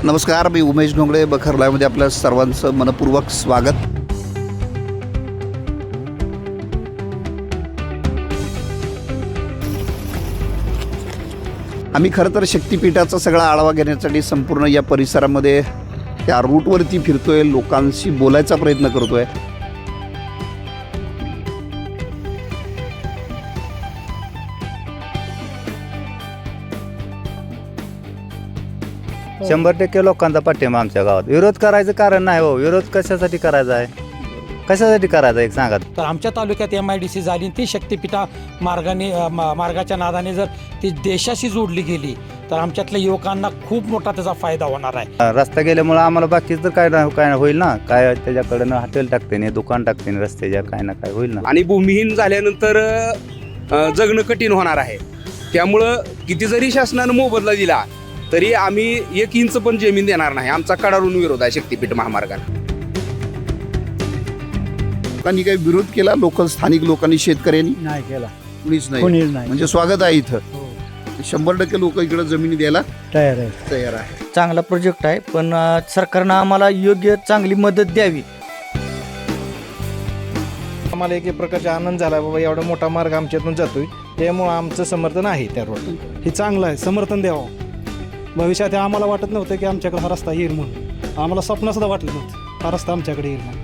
नमस्कार, मी उमेश ढोंगळे. बखर लाईव्हमध्ये आपल्या सर्वांचं मनपूर्वक स्वागत. आम्ही खरं तर शक्तिपीठाचा सगळा आढावा घेण्यासाठी संपूर्ण या परिसरामध्ये त्या रूटवरती फिरतोय, लोकांशी बोलायचा प्रयत्न करतोय. 100% लोकांचा पाठिंबा आमच्या गावात. विरोध करायचं कारण नाही हो. विरोध कशासाठी करायचा आहे, कशासाठी करायचा एक सांगा. तर आमच्या तालुक्यात MIDC झाली, ती शक्तिपीठा मार्गाच्या नादाने जर ती देशाशी जोडली गेली तर आमच्यातल्या युवकांना खूप मोठा त्याचा फायदा होणार आहे. रस्ता गेल्यामुळे आम्हाला बाकीच तर काय होईल ना, काय त्याच्याकडनं हॉटेल टाकते नाही, दुकान टाकते नाही, रस्त्याच्या काय ना काय होईल ना. आणि भूमिहीन झाल्यानंतर जगणं कठीण होणार आहे. त्यामुळं किती जरी शासनानं मोबदला दिला तरी आम्ही 1 इंच पण जमीन देणार नाही. आमचा कडाडून विरोध आहे शक्तिपीठ महामार्गाला. लोकांनी काही विरोध केला? स्थानिक लोकांनी, शेतकऱ्यांनी नाही केला, कुणीच नाही. कोणीच नाही. म्हणजे स्वागत आहे इथं. 100% लोक इकडे जमिनी द्यायला तयार आहे. तयार आहे. चांगला प्रोजेक्ट आहे, पण सरकारनं आम्हाला योग्य चांगली मदत द्यावी. आम्हाला एक प्रकारचा आनंद झाला, बाबा एवढा मोठा मार्ग आमच्यातून जातोय, त्यामुळं आमचं समर्थन आहे त्या रोड. हे चांगलं आहे, समर्थन द्यावं. भविष्यात आम्हाला वाटत नव्हतं की आमच्याकडे हा रस्ता येईल म्हणून. आम्हाला स्वप्न सुद्धा वाटलं नव्हतं हा रस्ता आमच्याकडे येईल म्हणून.